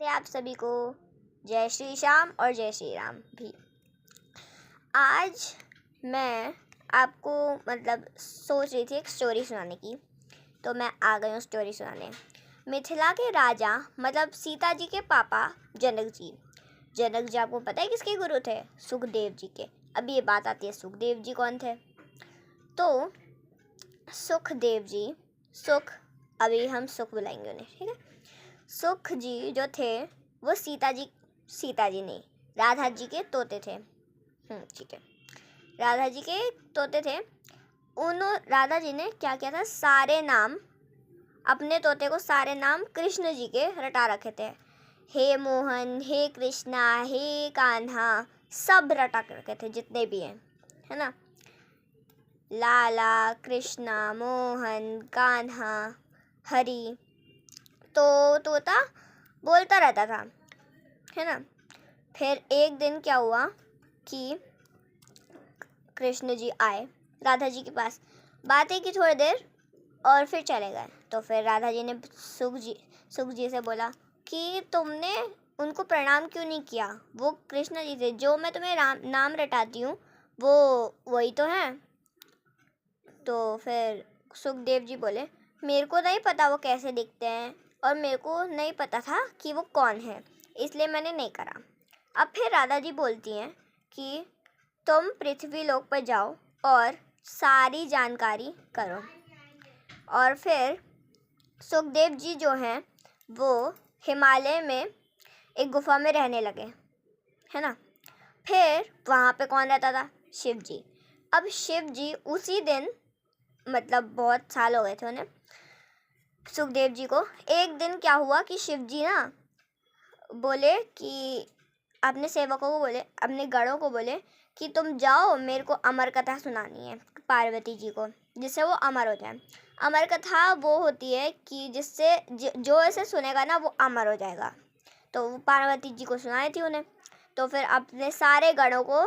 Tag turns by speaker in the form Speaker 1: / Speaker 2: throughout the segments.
Speaker 1: आप सभी को जय श्री श्याम और जय श्री राम भी। आज मैं आपको सोच रही थी एक स्टोरी सुनाने की, तो मैं आ गई हूँ स्टोरी सुनाने। मिथिला के राजा सीता जी के पापा जनक जी आपको पता है किसके गुरु थे? सुखदेव जी के। अब ये बात आती है सुखदेव जी कौन थे। तो सुखदेव जी, अभी हम सुख बुलाएंगे उन्हें, ठीक है। सुख जी जो थे वो सीता जी नहीं, राधा जी के तोते थे। ठीक है, राधा जी के तोते थे। राधा जी ने क्या किया था, सारे नाम अपने तोते को सारे नाम कृष्ण जी के रटा रखे थे। हे मोहन, हे कृष्णा, हे कान्हा, सब रटा रखे थे जितने भी हैं, है ना। लाला, कृष्णा, मोहन, कान्हा, हरि। तो तोता बोलता रहता था, है ना। फिर एक दिन क्या हुआ कि कृष्ण जी आए राधा जी के पास, बातें की थोड़ी देर और फिर चले गए। तो फिर राधा जी ने सुख जी से बोला कि तुमने उनको प्रणाम क्यों नहीं किया? वो कृष्ण जी थे, जो मैं तुम्हें नाम रटाती हूँ वो वही तो हैं। तो फिर सुखदेव जी बोले, मेरे को नहीं पता वो कैसे दिखते हैं और मेरे को नहीं पता था कि वो कौन है, इसलिए मैंने नहीं करा। अब फिर राधा जी बोलती हैं कि तुम पृथ्वी लोक पर जाओ और सारी जानकारी करो। और फिर सुखदेव जी जो हैं वो हिमालय में एक गुफा में रहने लगे, है ना। फिर वहाँ पे कौन रहता था? शिव जी। अब शिव जी उसी दिन, बहुत साल हो गए थे उन्हें, सुखदेव जी को। एक दिन क्या हुआ कि शिव जी ना बोले कि अपने सेवकों को बोले, अपने गणों को बोले कि तुम जाओ, मेरे को अमर कथा सुनानी है पार्वती जी को, जिससे वो अमर हो जाए। अमर कथा वो होती है कि जिससे जो इसे सुनेगा ना वो अमर हो जाएगा। तो वो पार्वती जी को सुनाई थी उन्हें। तो फिर अपने सारे गणों को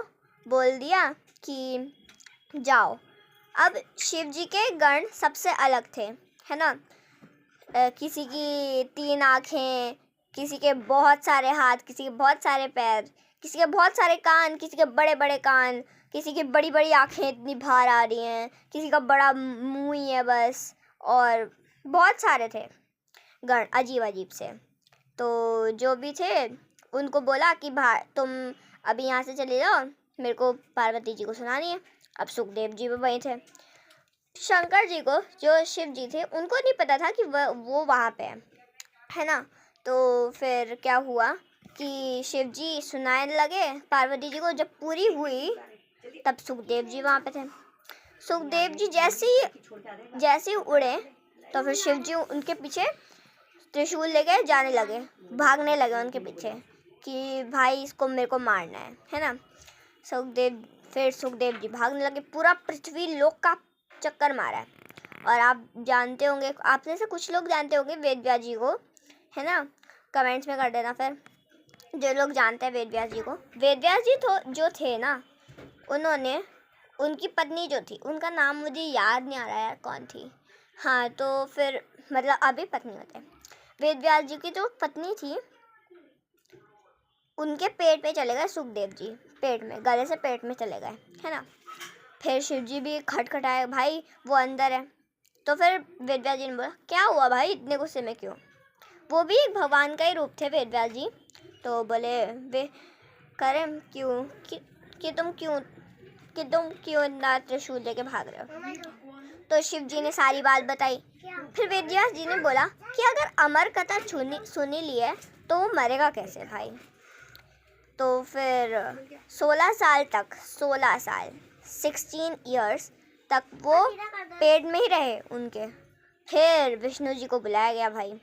Speaker 1: बोल दिया कि जाओ। अब शिव जी के गण सबसे अलग थे, है ना। किसी की 3 आँखें, किसी के बहुत सारे हाथ, किसी के बहुत सारे पैर, किसी के बहुत सारे कान, किसी के बड़े बड़े कान, किसी की बड़ी बड़ी आँखें इतनी बाहर आ रही हैं, किसी का बड़ा मुँह ही है बस, और बहुत सारे थे गण अजीब अजीब से। तो जो भी थे उनको बोला कि तुम अभी यहाँ से चले जाओ, मेरे को पार्वती जी को सुनानी है। अब सुखदेव जी भी वहीं थे। शंकर जी को, जो शिव जी थे, उनको नहीं पता था कि वो वहाँ पे है ना। तो फिर क्या हुआ कि शिव जी सुनाने लगे पार्वती जी को। जब पूरी हुई तब सुखदेव जी वहाँ पे थे। सुखदेव जी जैसे ही उड़े तो फिर शिव जी उनके पीछे त्रिशूल लेके जाने लगे, भागने लगे उनके पीछे कि भाई इसको मेरे को मारना है ना। सुखदेव जी भागने लगे, पूरा पृथ्वी लोक का चक्कर मारा है। और आप जानते होंगे, आप में से कुछ लोग जानते होंगे वेदव्यास जी को, है ना। कमेंट्स में कर देना फिर जो लोग जानते हैं वेदव्यास जी को। वेदव्यास जी तो जो थे ना, उन्होंने उनकी पत्नी जो थी, उनका नाम मुझे याद नहीं आ रहा है कौन थी। हाँ, तो फिर अभी पत्नी होते हैं। वेदव्यास जी की जो पत्नी थी उनके पेट पे चले गए सुखदेव जी, पेट में, गले से पेट में चले गए, है ना। फिर शिव जी भी खटखटाए, भाई वो अंदर है। तो फिर वेदव्यास जी ने बोला, क्या हुआ भाई, इतने गुस्से में क्यों? वो भी एक भगवान का ही रूप थे वेदव्यास जी। तो बोले, वे करें क्यों कि तुम क्यों इतना त्रिशूल लेके भाग रहे हो? तो शिव जी ने सारी बात बताई। फिर वेदव्यास जी ने बोला कि अगर अमर कथा सुनी ली है तो वो मरेगा कैसे भाई? तो फिर 16 साल 16 ईयर्स तक वो पेट में ही रहे उनके। फिर विष्णु जी को बुलाया गया भाई।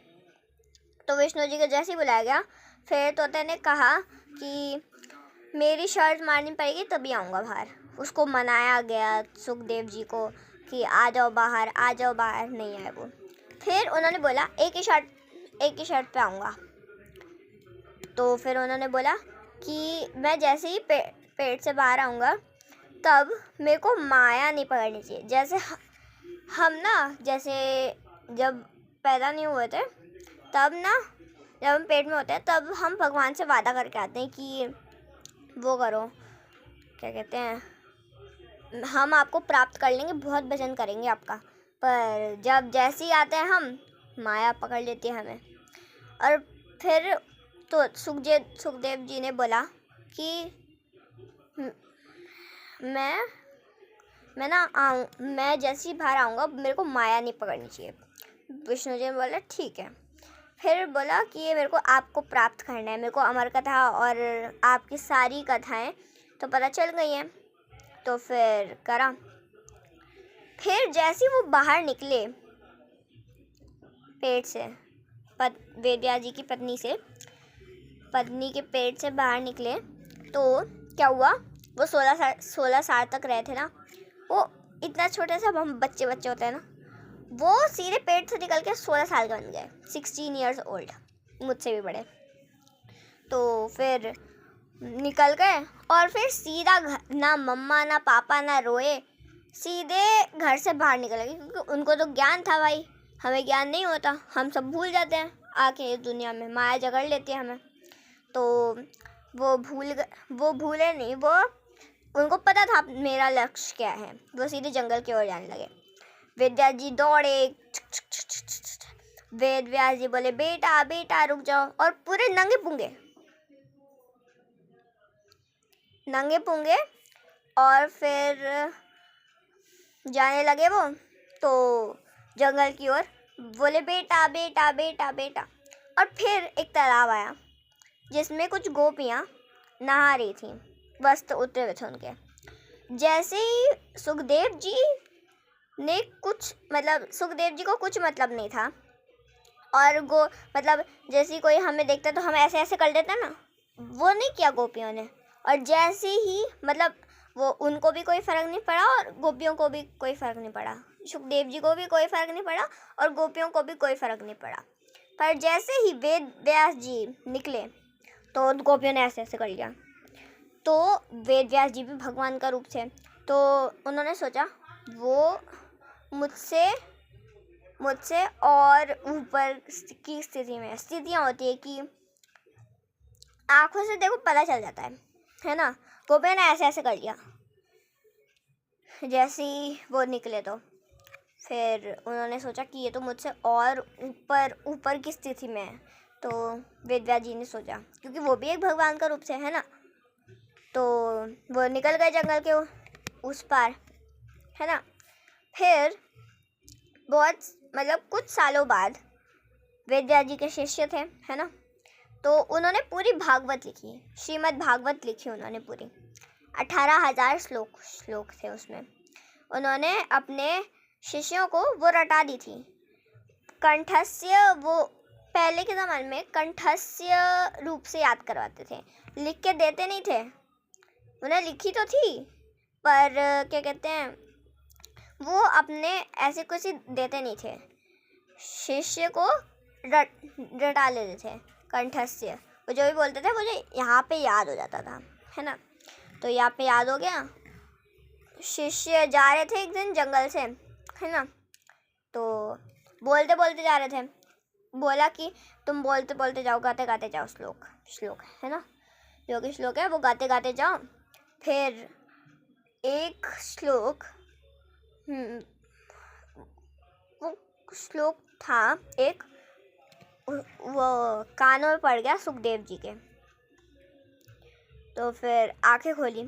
Speaker 1: तो विष्णु जी को जैसे ही बुलाया गया, फिर तोते ने कहा कि मेरी शर्त माननी पड़ेगी तभी आऊँगा बाहर। उसको मनाया गया सुखदेव जी को कि आ जाओ बाहर, आ जाओ बाहर। नहीं आए वो। फिर उन्होंने बोला एक ही शर्त पे आऊँगा। तो फिर उन्होंने बोला कि मैं जैसे ही पेट से बाहर आऊँगा तब मेरे को माया नहीं पकड़नी चाहिए। जैसे हम ना, जैसे जब पैदा नहीं हुए थे तब ना जब हम पेट में होते हैं तब हम भगवान से वादा करके आते हैं कि वो करो, क्या कहते हैं, हम आपको प्राप्त कर लेंगे, बहुत भजन करेंगे आपका। पर जब जैसे ही आते हैं हम, माया पकड़ लेती है हमें। और फिर तो सुखदेव जी ने बोला कि मैं जैसे ही बाहर आऊँगा मेरे को माया नहीं पकड़नी चाहिए। विष्णु जी ने बोला ठीक है। फिर बोला कि ये मेरे को आपको प्राप्त करना है, मेरे को अमर कथा और आपकी सारी कथाएं तो पता चल गई हैं। तो फिर करा। फिर जैसे ही वो बाहर निकले पेट से, वेदव्यास जी की पत्नी के पेट से बाहर निकले तो क्या हुआ, वो 16 साल तक रहे थे ना, वो इतना छोटे से हम बच्चे होते हैं ना, वो सीधे पेट से निकल के 16 साल के बन गए, 16 ईयर्स ओल्ड, मुझसे भी बड़े। तो फिर निकल गए और फिर सीधा घर, ना मम्मा ना पापा ना रोए, सीधे घर से बाहर निकल गए, क्योंकि उनको तो ज्ञान था भाई, हमें ज्ञान नहीं होता, हम सब भूल जाते हैं आके इस दुनिया में, माया जकड़ लेती है हमें। तो वो भूले नहीं, वो उनको पता था मेरा लक्ष्य क्या है, वो सीधे जंगल की ओर जाने लगे। वेदव्यास जी दौड़े, वेदव्यास जी बोले बेटा बेटा रुक जाओ, और पूरे नंगे पुंगे और फिर जाने लगे वो तो जंगल की ओर, बोले बेटा बेटा बेटा बेटा। और फिर एक तालाब आया जिसमें कुछ गोपियाँ नहा रही थी, वस्त्र उतरे हुए थे उनके। जैसे ही सुखदेव जी को कुछ मतलब नहीं था, और जैसे कोई हमें देखता तो हम ऐसे ऐसे कर देते ना, वो नहीं किया गोपियों ने। और जैसे ही वो उनको भी कोई फ़र्क नहीं पड़ा और गोपियों को भी कोई फ़र्क नहीं पड़ा, सुखदेव जी को भी कोई फ़र्क नहीं पड़ा और गोपियों को भी कोई फ़र्क नहीं पड़ा। पर जैसे ही वेदव्यास जी निकले तो गोपियों ने ऐसे ऐसे कर लिया। तो वेदव्यास जी भी भगवान का रूप थे, तो उन्होंने सोचा वो मुझसे और ऊपर की स्थितियाँ होती है कि आँखों से देखो पता चल जाता है ना। गोपियों ने ऐसे ऐसे कर लिया। जैसे ही वो निकले तो फिर उन्होंने सोचा कि ये तो मुझसे और ऊपर की स्थिति में है। तो वेदव्यास जी ने सोचा, क्योंकि वो भी एक भगवान का रूप से है ना, तो वो निकल गए जंगल के उस पार, है ना। फिर कुछ सालों बाद वेदव्यास जी के शिष्य थे, है ना, तो उन्होंने पूरी भागवत लिखी, श्रीमद् भागवत लिखी उन्होंने पूरी। 18,000 श्लोक थे उसमें। उन्होंने अपने शिष्यों को वो रटा दी थी कंठस्य। वो पहले के ज़माने में कंठस्य रूप से याद करवाते थे, लिख के देते नहीं थे। उन्हें लिखी तो थी पर क्या कहते हैं, वो अपने ऐसे कुछ देते नहीं थे, शिष्य को रटा लेते थे कंठस्य। वो जो भी बोलते थे मुझे यहाँ पे याद हो जाता था, है ना। तो यहाँ पे याद हो गया। शिष्य जा रहे थे एक दिन जंगल से, है ना, तो बोलते बोलते जा रहे थे। बोला कि तुम बोलते बोलते जाओ, गाते गाते जाओ, श्लोक है ना, जो कि श्लोक है वो गाते गाते जाओ। फिर एक श्लोक वो श्लोक था एक, वो कानों में पड़ गया सुखदेव जी के। तो फिर आंखें खोली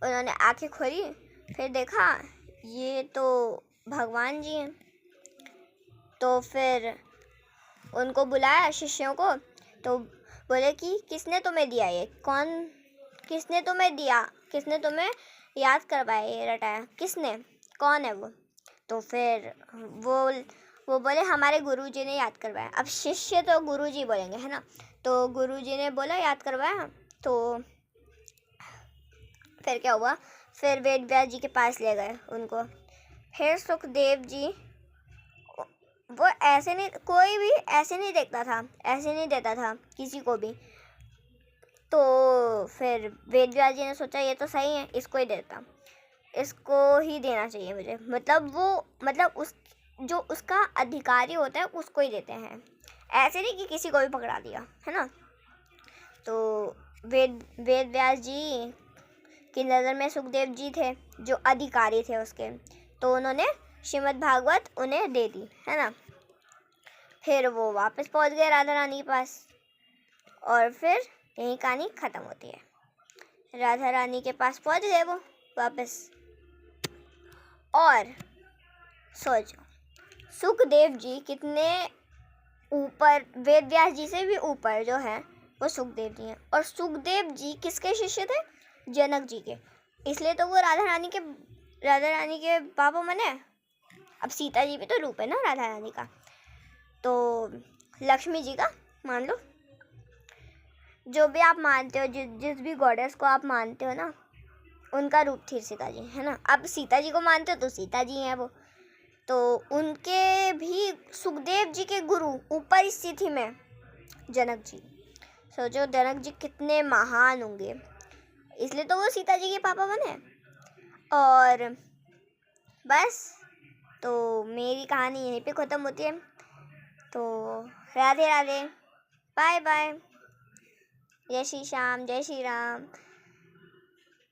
Speaker 1: उन्होंने आंखें खोली, फिर देखा ये तो भगवान जी हैं। तो फिर उनको बुलाया शिष्यों को, तो बोले कि किसने तुम्हें दिया ये, किसने तुम्हें याद करवाया, ये रटाया किसने, कौन है वो। तो फिर वो बोले हमारे गुरुजी ने याद करवाया। अब शिष्य तो गुरुजी बोलेंगे, है ना, तो गुरुजी ने बोला याद करवाया। तो फिर क्या हुआ, फिर वेदव्यास जी के पास ले गए उनको। फिर सुखदेव जी, वो कोई भी ऐसे नहीं देखता था, ऐसे नहीं देता था किसी को भी। तो फिर वेदव्यास जी ने सोचा ये तो सही है, इसको ही देता, इसको ही देना चाहिए मुझे। जो उसका अधिकारी होता है उसको ही देते हैं, ऐसे नहीं कि किसी को भी पकड़ा दिया, है ना। तो वेद व्यास जी की नज़र में सुखदेव जी थे जो अधिकारी थे उसके, तो उन्होंने श्रीमद् भागवत उन्हें दे दी, है ना। फिर वो वापस पहुंच गए राधा रानी के पास और फिर यही कहानी ख़त्म होती है। राधा रानी के पास पहुंच गए वो वापस। और सोचो सुखदेव जी कितने ऊपर, वेद व्यास जी से भी ऊपर जो है वो सुखदेव जी हैं। और सुखदेव जी किसके शिष्य थे? जनक जी के। इसलिए तो वो राधा रानी के पापा बने। अब सीता जी भी तो रूप है ना राधा रानी का, तो लक्ष्मी जी का मान लो, जो भी आप मानते हो, जिस भी गॉडेस को आप मानते हो ना, उनका रूप थी सीता जी, है ना। अब सीता जी को मानते हो तो सीता जी हैं वो, तो उनके भी सुखदेव जी के गुरु ऊपर स्थिति में जनक जी। सोचो जनक जी कितने महान होंगे, इसलिए तो वो सीता जी के पापा बने। और बस, तो मेरी कहानी यहीं पे ख़त्म होती है। तो राधे राधे, बाय बाय, जय श्री श्याम, जय श्री राम।